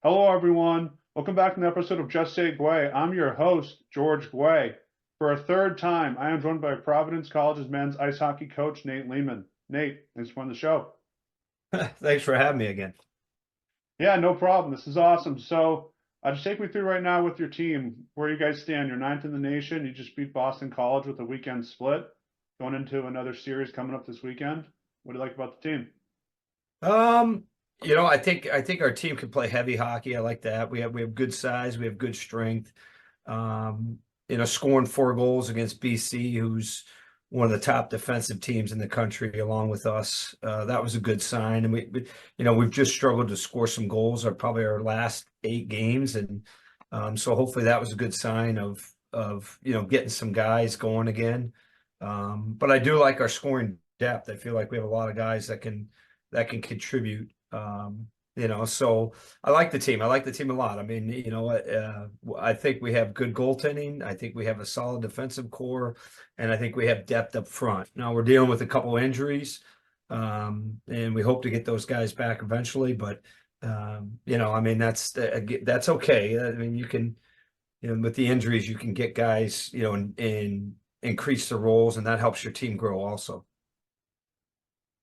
Hello, everyone. Welcome back to an episode of Just Say Guay. I'm your host, George Guay. For a third time, I am joined by Providence College's men's ice hockey coach, Nate Leaman. Nate, thanks for on the show. Thanks for having me again. Yeah, no problem. This is awesome. So, just take me through right now with your team, where you guys stand. You're ninth in the nation. You just beat Boston College with a weekend split, going into another series coming up this weekend. What do you like about the team? Um, I think our team can play heavy hockey. I like that. We have good size, we have good strength. Um, Scoring 4 goals against BC, who's one of the top defensive teams in the country, along with us. That was a good sign. And we've just struggled to score some goals, or probably our last 8 games, and so hopefully that was a good sign of getting some guys going again. But I do like our scoring depth. I feel like we have a lot of guys that can contribute. So I like the team. I like the team a lot. I mean, I think we have good goaltending. I think we have a solid defensive core, and I think we have depth up front. Now we're dealing with a couple injuries, and we hope to get those guys back eventually. But I mean, that's okay. I mean, with the injuries, you can get guys, and increase the roles, and that helps your team grow also.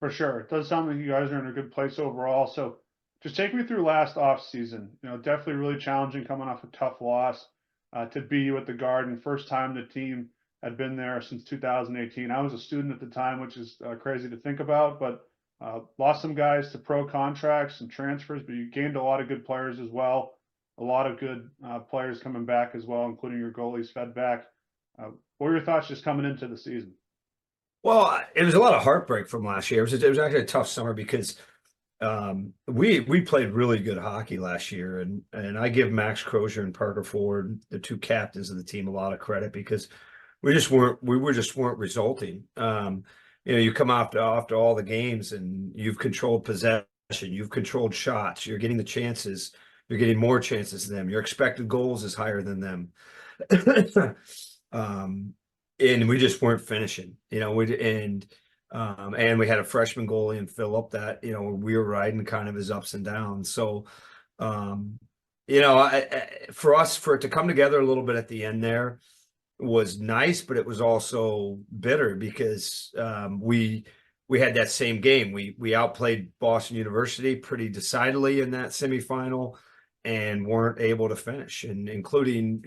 For sure. It does sound like you guys are in a good place overall. So just take me through last off season. Definitely really challenging coming off a tough loss to be you at the Garden. First time the team had been there since 2018. I was a student at the time, which is crazy to think about, but lost some guys to pro contracts and transfers, but you gained a lot of good players as well. A lot of good players coming back as well, including your goalies fed back. What were your thoughts just coming into the season? Well, it was a lot of heartbreak from last year. It was actually a tough summer because we played really good hockey last year, and I give Max Crozier and Parker Ford, the two captains of the team, a lot of credit because we just weren't resulting. You come after all the games, and you've controlled possession, you've controlled shots, you're getting the chances, you're getting more chances than them. Your expected goals is higher than them. um, and we just weren't finishing. And we had a freshman goalie in Phillip that we were riding kind of his ups and downs. So um, for it to come together a little bit at the end there was nice, but it was also bitter because we had that same game. We outplayed Boston University pretty decidedly in that semifinal and weren't able to finish, and including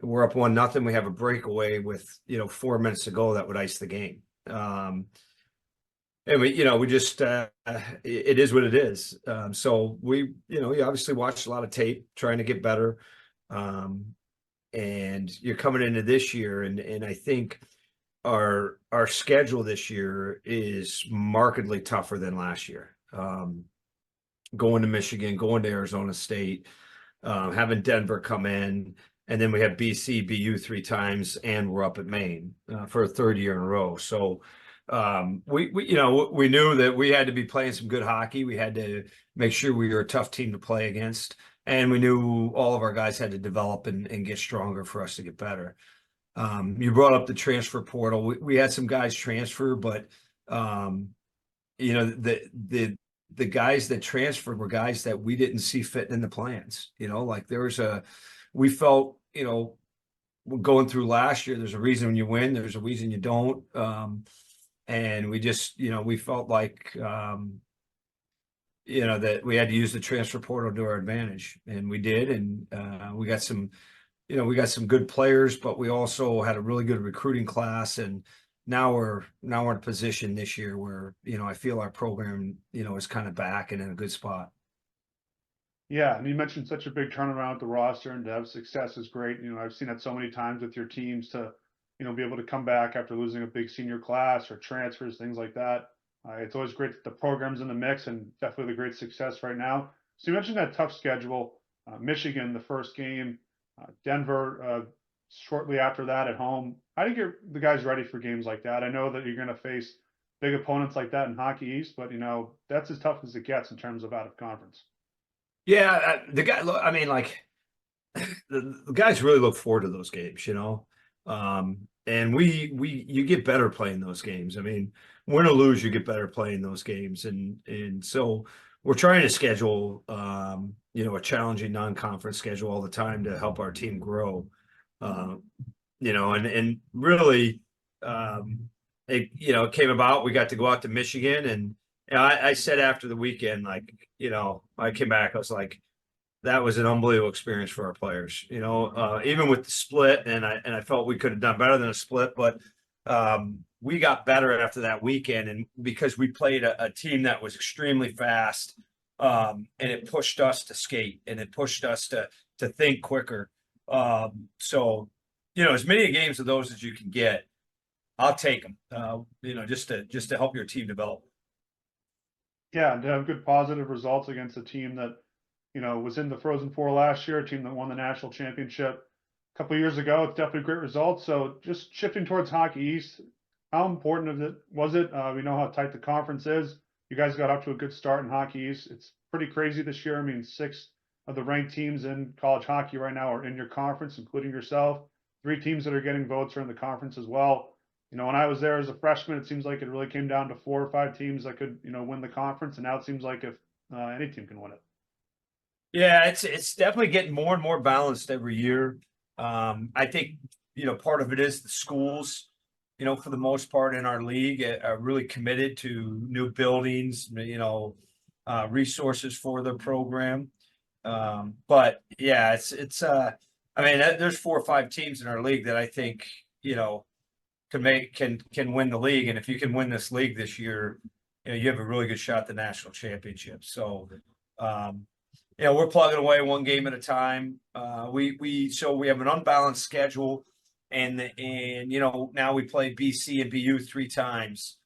we're up 1-0. We have a breakaway with 4 minutes to go that would ice the game. And we just it is what it is. So we obviously watched a lot of tape trying to get better. And you're coming into this year, and I think our schedule this year is markedly tougher than last year. Going to Michigan, going to Arizona State, having Denver come in, and then we have BC, BU 3 times, and we're up at Maine for a third year in a row. So we knew that we had to be playing some good hockey. We had to make sure we were a tough team to play against, and we knew all of our guys had to develop and get stronger for us to get better. You brought up the transfer portal. We had some guys transfer, but um, the guys that transferred were guys that we didn't see fitting in the plans. Like we felt, going through last year, there's a reason when you win, there's a reason you don't. And we just, we felt like, that we had to use the transfer portal to our advantage, and we did. And we got some good players, but we also had a really good recruiting class. And now we're in a position this year where, I feel our program, is kind of back and in a good spot. Yeah, and you mentioned such a big turnaround with the roster, and to have success is great. I've seen it so many times with your teams to, be able to come back after losing a big senior class or transfers, things like that. It's always great that the program's in the mix, and definitely the great success right now. So you mentioned that tough schedule. Michigan, the first game, Denver, shortly after that at home. How do you get the guys ready for games like that? I know that you're going to face big opponents like that in Hockey East, but that's as tough as it gets in terms of out of conference. Yeah, the guy. I mean, like the guys really look forward to those games. And you get better playing those games. I mean, win or lose, you get better playing those games, and so we're trying to schedule, a challenging non-conference schedule all the time to help our team grow. And really, it came about. We got to go out to Michigan, and I said after the weekend, like, I came back, I was like, that was an unbelievable experience for our players. Even with the split, and I felt we could have done better than a split, but we got better after that weekend, and because we played a team that was extremely fast, and it pushed us to skate, and it pushed us to think quicker. So as many games of those as you can get, I'll take them. Just to help your team develop. Yeah, and to have good positive results against a team that, was in the Frozen Four last year, a team that won the national championship a couple of years ago. It's definitely great results. So just shifting towards Hockey East, how important was it? We know how tight the conference is. You guys got off to a good start in Hockey East. It's pretty crazy this year. I mean, 6 of the ranked teams in college hockey right now are in your conference, including yourself. 3 teams that are getting votes are in the conference as well. When I was there as a freshman, it seems like it really came down to 4 or 5 teams that could, win the conference. And now it seems like if any team can win it. Yeah, it's definitely getting more and more balanced every year. I think part of it is the schools, for the most part in our league are really committed to new buildings, resources for their program. But yeah, I mean, there's 4 or 5 teams in our league that I think can win the league, and if you can win this league this year, you have a really good shot at the national championship. So. We're plugging away one game at a time. So we have an unbalanced schedule, and now we play BC and BU 3 times,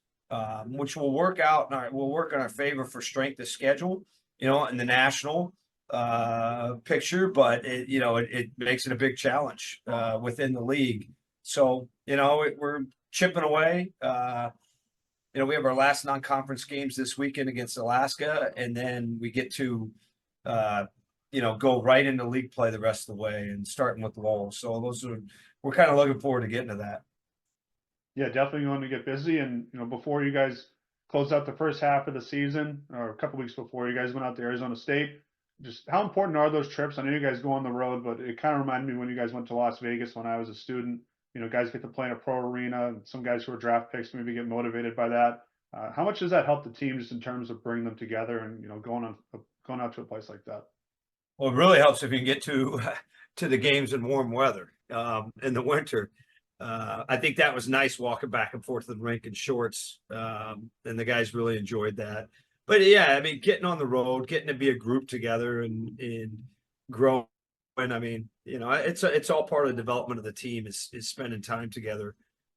which will work out will work in our favor for strength of schedule, in the national picture, but it makes it a big challenge within the league. So we're chipping away. We have our last non-conference games this weekend against Alaska, and then we get to go right into league play the rest of the way, and starting with Lowell. So we're kind of looking forward to getting to that. Yeah, definitely going to get busy. And, before you guys close out the first half of the season, or a couple weeks before you guys went out to Arizona State, just how important are those trips? I know you guys go on the road, but it kind of reminded me when you guys went to Las Vegas when I was a student. Guys get to play in a pro arena. Some guys who are draft picks maybe get motivated by that. How much does that help the team just in terms of bringing them together and, going out to a place like that? Well, it really helps if you can get to the games in warm weather in the winter. I think that was nice walking back and forth to the rink in shorts, and the guys really enjoyed that. But yeah, I mean, getting on the road, getting to be a group together and growing. I mean, it's all part of the development of the team is spending time together.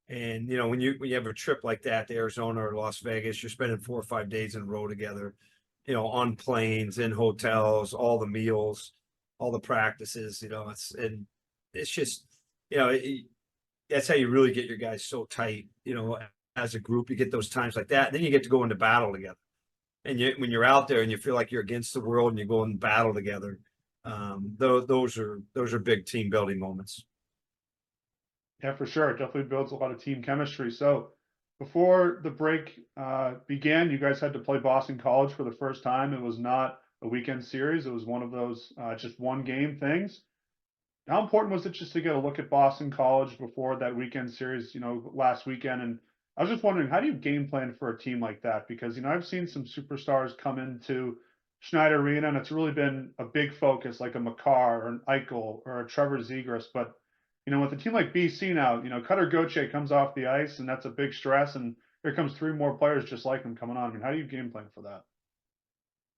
And when you have a trip like that to Arizona or Las Vegas, you're spending 4 or 5 days in a row together. On planes, in hotels, all the meals, all the practices, it's just, that's how you really get your guys so tight, as a group. You get those times like that, and then you get to go into battle together. And when you're out there and you feel like you're against the world and you go in battle together, those are big team building moments. Yeah, for sure. It definitely builds a lot of team chemistry. So before the break began, you guys had to play Boston College for the first time. It was not a weekend series. It was one of those just one game things. How important was it just to get a look at Boston College before that weekend series, last weekend? And I was just wondering, how do you game plan for a team like that? Because, I've seen some superstars come into Schneider Arena, and it's really been a big focus, like a Makar or an Eichel or a Trevor Zegras. But with a team like BC now, Cutter Gauthier comes off the ice, and that's a big stress. And here comes 3 more players just like him coming on. I mean, how do you game plan for that?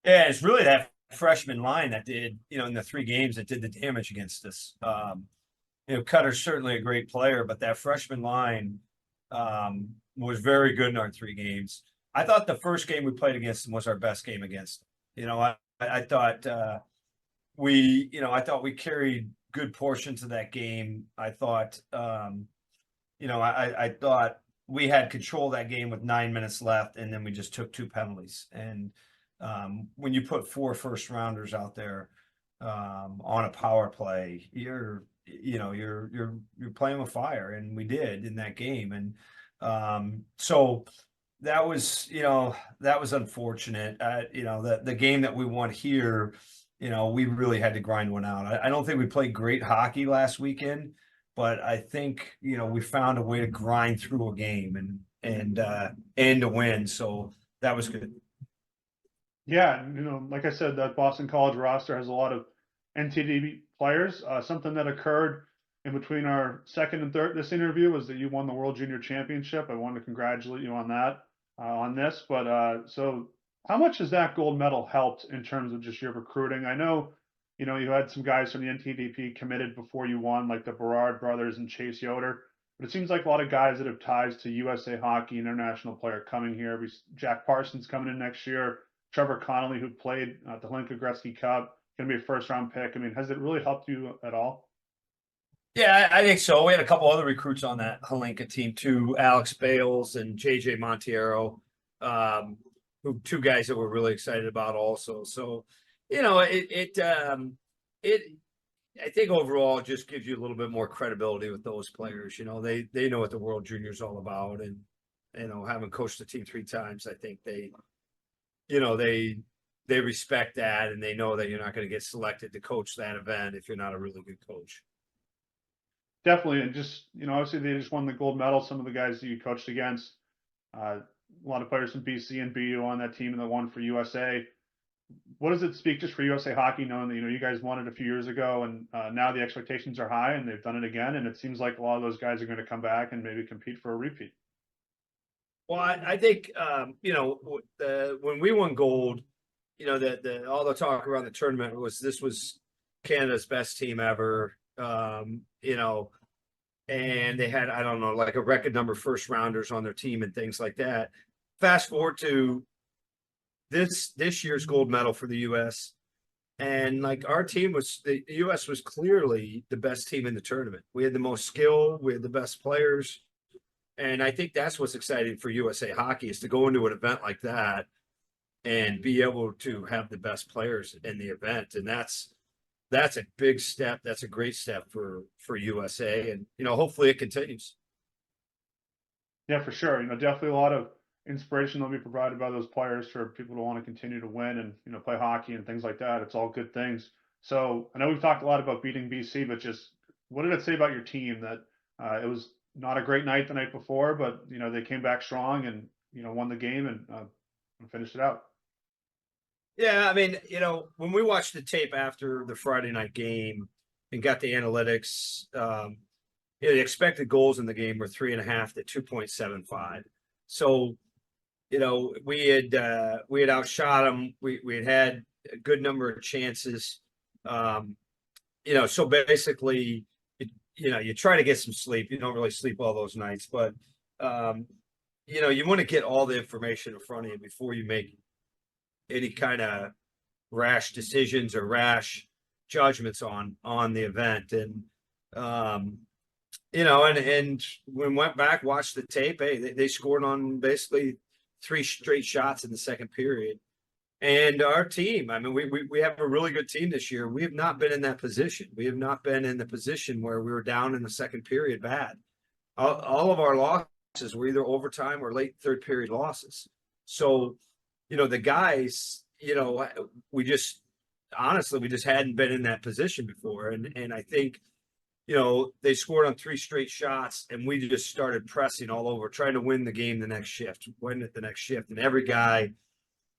Yeah, it's really that freshman line that did, in the 3 games that did the damage against us. Cutter's certainly a great player, but that freshman line was very good in our 3 games. I thought the first game we played against them was our best game against them. I thought we carried good portions of that game. I thought, I thought we had control of that game with 9 minutes left, and then we just took 2 penalties. And when you put 4 first rounders out there on a power play, you're playing with fire, and we did in that game. And so that was, that was unfortunate. The game that we won here, we really had to grind one out. I don't think we played great hockey last weekend, but I think, we found a way to grind through a game and to win. So that was good. Yeah, like I said, that Boston College roster has a lot of NTDB players. Something that occurred in between our second and third this interview was that you won the World Junior Championship. I wanted to congratulate you on that, on this. But so, how much has that gold medal helped in terms of just your recruiting? I know, you had some guys from the NTDP committed before you won, like the Berard brothers and Chase Yoder. But it seems like a lot of guys that have ties to USA Hockey, international player coming here. Jack Parsons coming in next year. Trevor Connolly, who played at the Hlinka Gretzky Cup, going to be a first-round pick. I mean, has it really helped you at all? Yeah, I think so. We had a couple other recruits on that Hlinka team too, Alex Bales and JJ Montiero, who two guys that we're really excited about also. So, it I think overall it just gives you a little bit more credibility with those players. They know what the World Junior is all about, and having coached the team 3 times, I think they respect that, and they know that you're not going to get selected to coach that event if you're not a really good coach. Definitely, and just obviously they just won the gold medal. Some of the guys that you coached against, a lot of players from BC and BU on that team, and the one for USA. What does it speak just for USA Hockey, knowing that you guys won it a few years ago, and now the expectations are high, and they've done it again, and it seems like a lot of those guys are going to come back and maybe compete for a repeat. Well, I think when we won gold, all the talk around the tournament was this was Canada's best team ever. And they had, I don't know, like a record number of first rounders on their team and things like that. Fast forward to this year's gold medal for the US. And like our team the US was clearly the best team in the tournament. We had the most skill, we had the best players. And I think that's what's exciting for USA Hockey is to go into an event like that and be able to have the best players in the event. And that's a big step. That's a great step for USA, and hopefully it continues. Yeah, for sure. Definitely a lot of inspiration will be provided by those players for people to want to continue to win and play hockey and things like that. It's all good things. So I know we've talked a lot about beating BC, but just what did it say about your team that it was not a great night the night before, but they came back strong and won the game and finished it out. Yeah, I mean, when we watched the tape after the Friday night game and got the analytics, the expected goals in the game were 3.5 to 2.75. So, we had outshot them. We had a good number of chances. So basically, you try to get some sleep. You don't really sleep all those nights, but you want to get all the information in front of you before you make any kind of rash decisions or rash judgments on the event. And and when we went back, watched the tape, hey, they scored on basically 3 straight shots in the second period. And our team, I mean, we have a really good team this year. We have not been in that position. We have not been in the position where we were down in the second period bad. All of our losses were either overtime or late third period losses. So, the guys, we just hadn't been in that position before. And I think, they scored on 3 straight shots, and we just started pressing all over, trying to win the game the next shift, and every guy,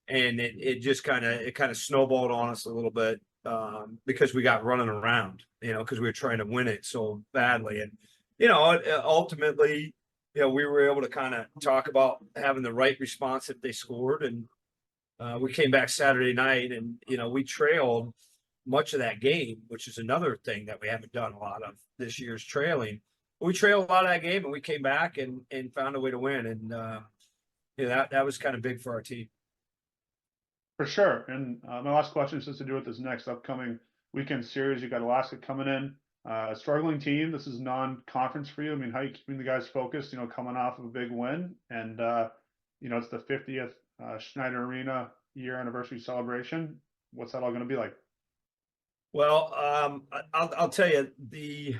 and it just kind of snowballed on us a little bit because we got running around, because we were trying to win it so badly. And, ultimately, we were able to kind of talk about having the right response if they scored. And we came back Saturday night and, we trailed much of that game, which is another thing that we haven't done a lot of this year's trailing. We trailed a lot of that game and we came back and found a way to win. And, that was kind of big for our team. For sure. And my last question has to do with this next upcoming weekend series. You got Alaska coming in, a struggling team. This is non-conference for you. I mean, how are you keeping the guys focused, coming off of a big win? And, it's the 50th Schneider Arena year anniversary celebration. What's that all going to be like? Well, I'll tell you, the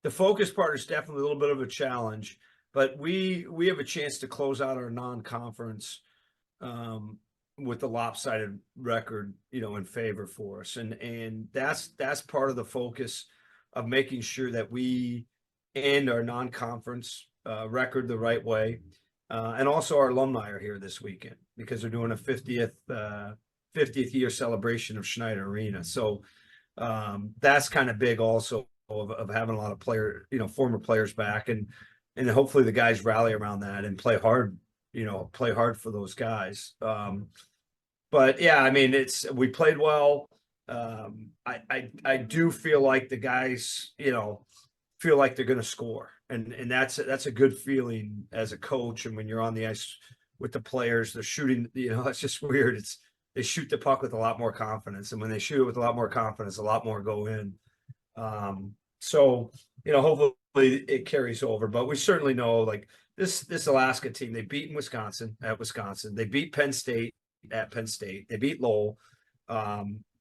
focus part is definitely a little bit of a challenge, but we have a chance to close out our non-conference with the lopsided record, in favor for us. And that's part of the focus of making sure that we end our non-conference record the right way. And also our alumni are here this weekend because they're doing a 50th year celebration of Schneider Arena. So that's kind of big also of having a lot of former players back, and hopefully the guys rally around that and play hard for those guys. But yeah, I mean, we played well. I do feel like the guys, feel like they're going to score, and that's a good feeling as a coach. And when you're on the ice with the players, they're shooting. It's just weird. They shoot the puck with a lot more confidence, and when they shoot it with a lot more confidence, a lot more go in. So hopefully it carries over. But we certainly know, like, this Alaska team, they beat Wisconsin at Wisconsin. They beat Penn State at Penn State. They beat Lowell.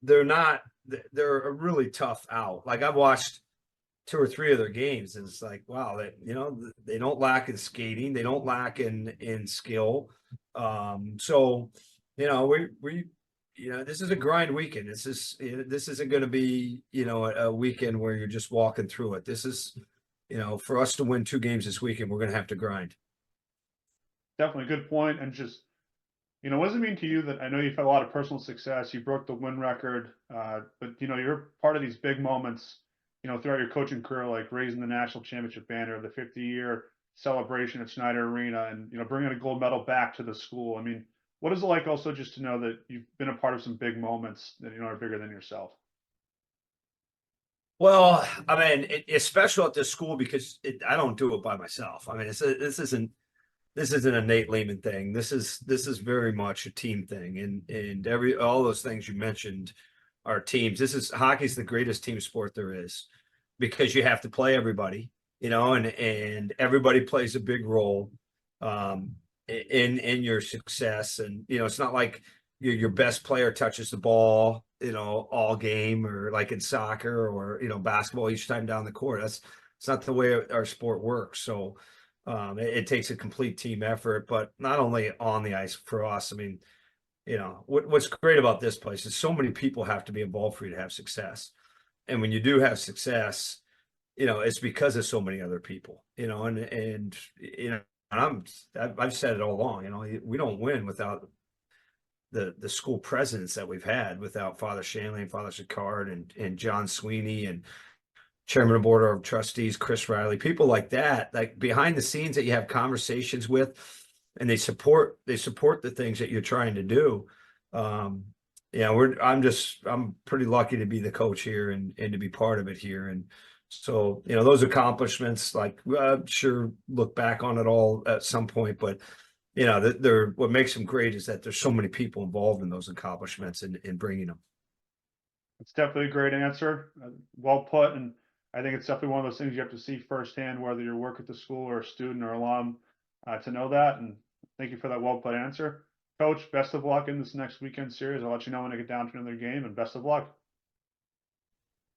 They're a really tough out. Like, I've watched 2 or 3 of their games, and it's like, wow, they don't lack in skating. They don't lack in skill. So, we this is a grind weekend. This isn't going to be, a weekend where you're just walking through it. This is, for us to win 2 games this weekend, we're going to have to grind. Definitely a good point. And just, what does it mean to you that I know you've had a lot of personal success, you broke the win record, but you're part of these big moments, throughout your coaching career, like raising the national championship banner, the 50-year celebration at Schneider Arena, and bringing a gold medal back to the school. I mean, what is it like also just to know that you've been a part of some big moments that are bigger than yourself? Well, I mean, it's special at this school because I don't do it by myself. I mean, this isn't a Nate Leaman thing. This is very much a team thing, and all those things you mentioned are teams. Hockey's the greatest team sport there is, because you have to play everybody, and everybody plays a big role in your success. And it's not like your best player touches the ball, all game, or like in soccer or basketball each time down the court. It's not the way our sport works. So it takes a complete team effort, but not only on the ice for us. I mean, what's great about this place is so many people have to be involved for you to have success. And when you do have success, it's because of so many other people, and I've said it all along, we don't win without the school presidents that we've had, without Father Shanley and Father Sicard and John Sweeney and Chairman of Board of Trustees Chris Riley, people like that, like behind the scenes that you have conversations with, and they support the things that you're trying to do. I'm pretty lucky to be the coach here and to be part of it here. And so, those accomplishments, like, I'm sure look back on it all at some point, but what makes them great is that there's so many people involved in those accomplishments and bringing them. It's definitely a great answer. Well put. And I think it's definitely one of those things you have to see firsthand, whether you work at the school or a student or alum, to know that. And thank you for that well put answer. Coach, best of luck in this next weekend series. I'll let you know when I get down to another game, and best of luck.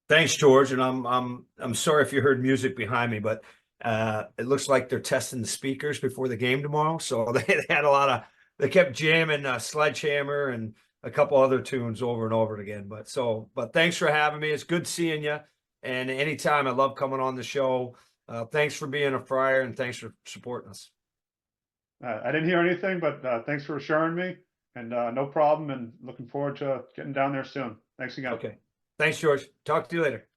Thanks, George. And I'm sorry if you heard music behind me, but it looks like they're testing the speakers before the game tomorrow. So they had they kept jamming Sledgehammer and a couple other tunes over and over again. But thanks for having me. It's good seeing you. And anytime, I love coming on the show. Thanks for being a Friar, and thanks for supporting us. I didn't hear anything, but thanks for assuring me, and no problem. And looking forward to getting down there soon. Thanks again. Okay. Thanks, George. Talk to you later.